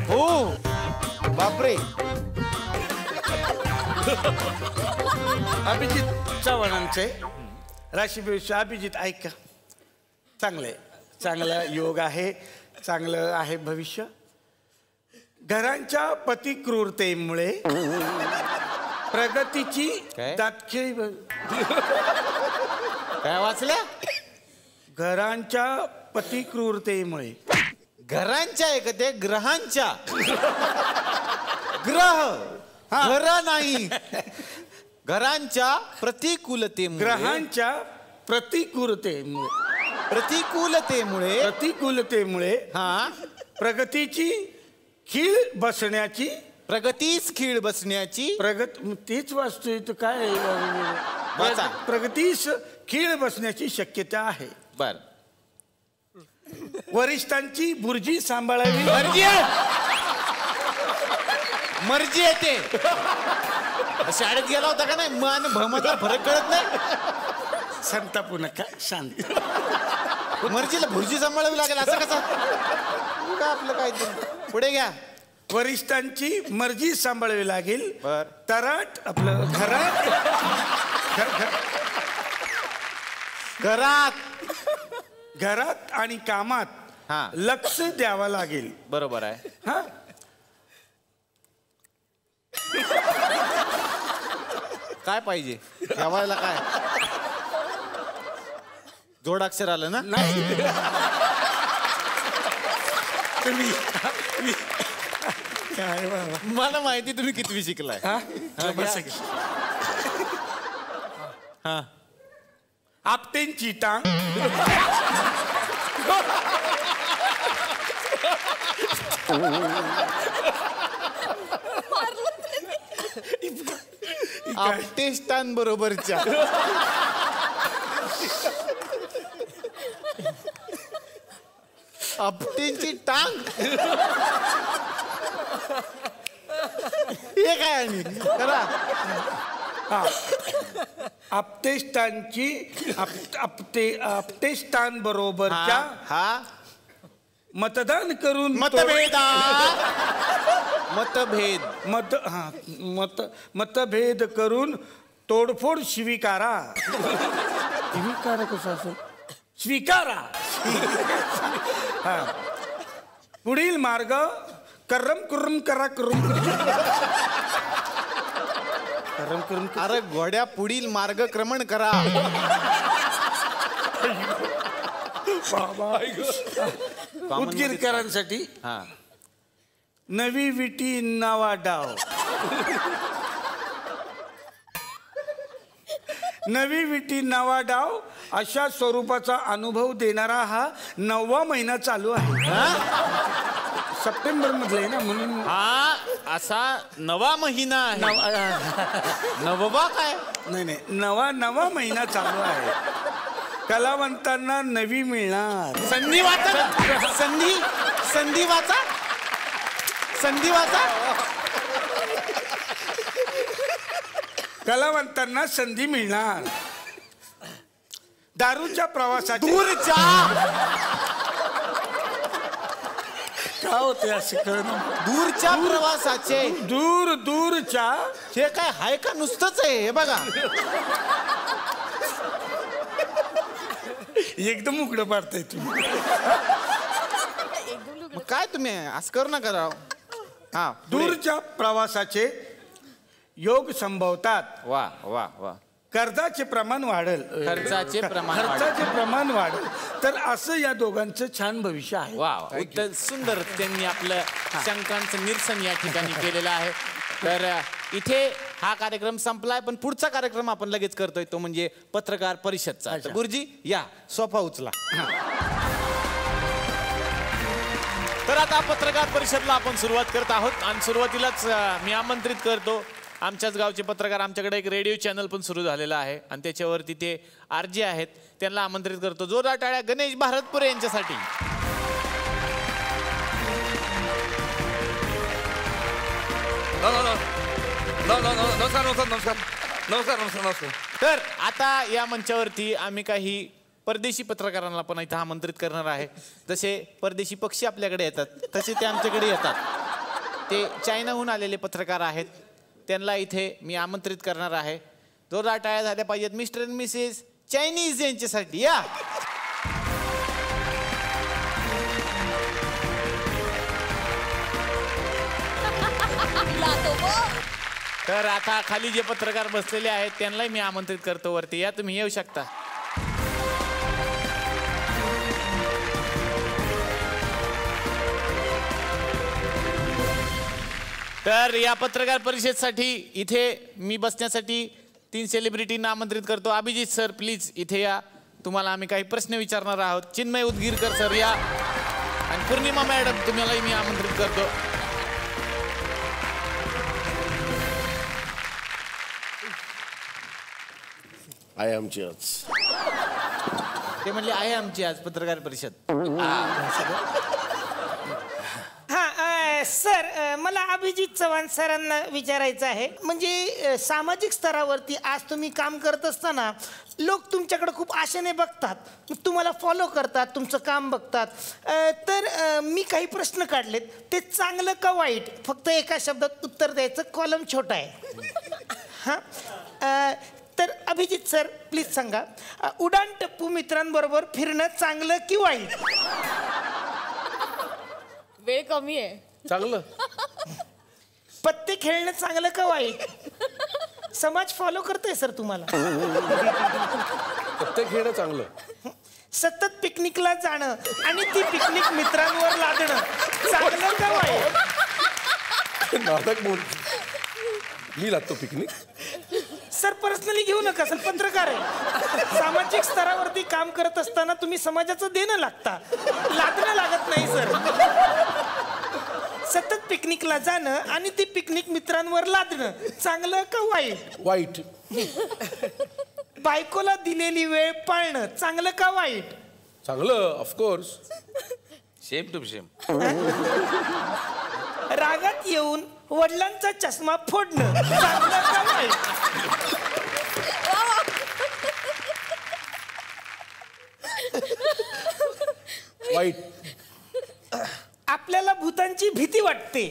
हो बापरे. अभिजित चव्हाणांचे राशी भविष्य. अभिजित ऐका, चांगले चांगला योग आहे, चांगलं आहे भविष्य. घरांच्या पतिक्रूरतेमुळे प्रगतीची तात्काळी. काय वाचल्या? घरांच्या पतिक्रूरतेमुळे. घरांच्या आहे का ते? ग्रहांच्या. ग्रह घर नाही. घरांच्या प्रतिकूलतेमुळे. ग्रहांच्या प्रतिकूलतेमुळे. प्रतिकूलतेमुळे हा प्रगतीची खीळ बसण्याची. प्रगतीस खीळ बसण्याची. तीच वास्तू तर काय प्रगतीस खीळ बसण्याची शक्यता आहे. बर. वरिष्ठांची बुर्जी सांभाळावी. मर्जी येते. शाळेत गेला होता का नाही? मन भमतला फरक कळत नाही. संतापू नका, शांत. मर्जीला भुर्जी सांभाळावी लागेल असं कसं? का आपलं काय पुढे घ्या. वरिष्ठांची मर्जी सांभाळावी लागेल. बर. तराट आपलं घरात आणि कामात लक्ष द्यावं लागेल. बरोबर आहे. हा काय पाहिजे ठेवायला? काय जोडाक्षर आलं ना? नाही. काय बाबा, मला माहिती तुम्ही कितवी शिकलाय. हा आपटेंची टांग. आपटेष्टान बरोबरच्या. आपटेंची टांग. हे काय आणि करा. आपटेष्टांची आपटेष्टान बरोबरच्या. हा मतदान करून मतभेद करून तोडफोड स्वीकारा. स्वीकारा कसा असेल? स्वीकारा. हा पुढील मार्ग करम करून करा. करून अरे घोड्या पुढील मार्गक्रमण करा. उदगीरकरांसाठी नवी विटी नवा डाव. नवी विटी नवा डाव अशा स्वरूपाचा अनुभव देणारा हा 9वा महिना चालू आहे. सप्टेंबर मधले ना, म्हणून हा असा 9वा महिना आहे. नववा काय? नाही, नवा महिना चालू आहे. कलावंतांना नवी मिळणार संधी वाचा. संधी वाचा. कलावंतांना संधी मिळणार. दारूच्या प्रवासाची काय होते असं कळणं. दूरच्या प्रवासाचे. दूरच्या. हे काय हाय का नुसतंच आहे? हे बघा एकदम उघडं पाडताय तुम्ही. काय तुम्ही असं करू नका राव. हा दूरच्या प्रवासाचे योग संभवतात. वा वा वा. कर्जाचे प्रमाण वाढेल. खर्चाचे प्रमाण वाढेल. तर असं या दोघांचं छान भविष्य आहे. वा उत्तर सुंदर. त्यांनी आपलं शंकांचं निरसन या ठिकाणी केलेलं आहे. तर इथे हा कार्यक्रम संपलाय, पण पुढचा कार्यक्रम आपण लगेच करतोय, तो म्हणजे पत्रकार परिषदचा. गुरुजी या, सोफा उचला. तर आता पत्रकार परिषदला आपण सुरुवात करत आहोत आणि सुरुवातीलाच मी आमंत्रित करतो आमच्याच गावचे पत्रकार. आमच्याकडे एक रेडिओ चॅनल पण सुरू झालेला आहे आणि त्याच्यावरती ते आरजे आहेत, त्यांना आमंत्रित करतो. जोरदार टाळ्या गणेश भारतपुरे यांच्यासाठी. नमस्कार. तर आता या मंचावरती आम्ही काही परदेशी पत्रकारांना पण इथं आमंत्रित करणार आहे. जसे परदेशी पक्षी आपल्याकडे येतात तसे ते आमच्याकडे येतात. ते चायनाहून आलेले पत्रकार आहेत, त्यांना इथे मी आमंत्रित करणार आहे. जोरदार टाळ्या झाल्या पाहिजेत मिस्टर अँड मिसेस चायनीज यांच्यासाठी. या तर आता खाली जे पत्रकार बसलेले आहेत त्यांनाही मी आमंत्रित करतो वरती. या तुम्ही येऊ शकता. तर या पत्रकार परिषदेसाठी इथे मी बसण्यासाठी 3 सेलिब्रिटींना आमंत्रित करतो. अभिजित सर प्लीज इथे या, तुम्हाला आम्ही काही प्रश्न विचारणार आहोत. चिन्मय उदगीरकर सर या, आणि पूर्णिमा मॅडम तुम्हालाही मी आमंत्रित करतो. आहे आमची आज. ते म्हणले आहे आमची आज पत्रकार परिषद. सर मला अभिजित चव्हाण सरांना विचारायचं आहे. म्हणजे सामाजिक स्तरावरती आज तुम्ही काम करत असताना लोक तुमच्याकडे खूप आशेने बघतात, तुम्हाला फॉलो करतात, तुमचं काम बघतात. तर मी काही प्रश्न काढलेत, ते चांगलं का वाईट फक्त एका शब्दात उत्तर द्यायचं. कॉलम छोटा आहे. हां तर अभिजित सर प्लीज सांगा, उडान टप्पू मित्रांबरोबर फिरणं चांगलं की वाईट? वेळ कमी आहे. चांगलं. पत्ते खेळणं चांगलं का वाईट? समाज फॉलो करतोय सर तुम्हाला. पत्ते खेळणं चांगलं. सतत पिकनिकला जाणं आणि ती पिकनिक मित्रांवर लादणं चांगलं का वाईट? नाटक बोल. मी लागतो पिकनिक. सर पर्सनली घेऊ नका सर, पत्रकार आहे. सामाजिक स्तरावरती काम करत असताना तुम्ही समाजाचं देणं लागता, लादणं लागत नाही सर. सतत पिकनिकला जाणं आणि ती पिकनिक मित्रांवर लादणं चांगलं का वाईट? वाईट. बायकोला दिलेली वेळ पाळणं चांगलं का वाईट? चांगलं ऑफकोर्स. Same to same. रागात येऊन वडिलांचा चष्मा फोडणं चांगलं का वाईट? वाईट. आपल्याला भूतांची भीती वाटते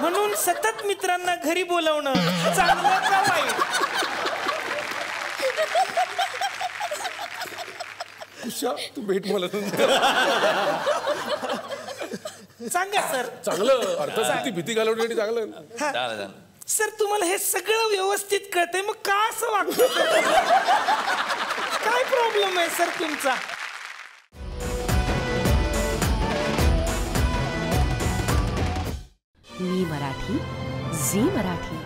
म्हणून सतत मित्रांना घरी बोलवणं चांगलं का वाईट? उषा तू भेट मला नंतर. सांगा सर. चांगलं. अर्थात भीती घालवण्यासाठी चांगलं. सर तुम्हाला हे सगळं व्यवस्थित कळतंय, मग का असं वागतं? काय प्रॉब्लेम आहे सर तुमचा? मी मराठी, झी मराठी.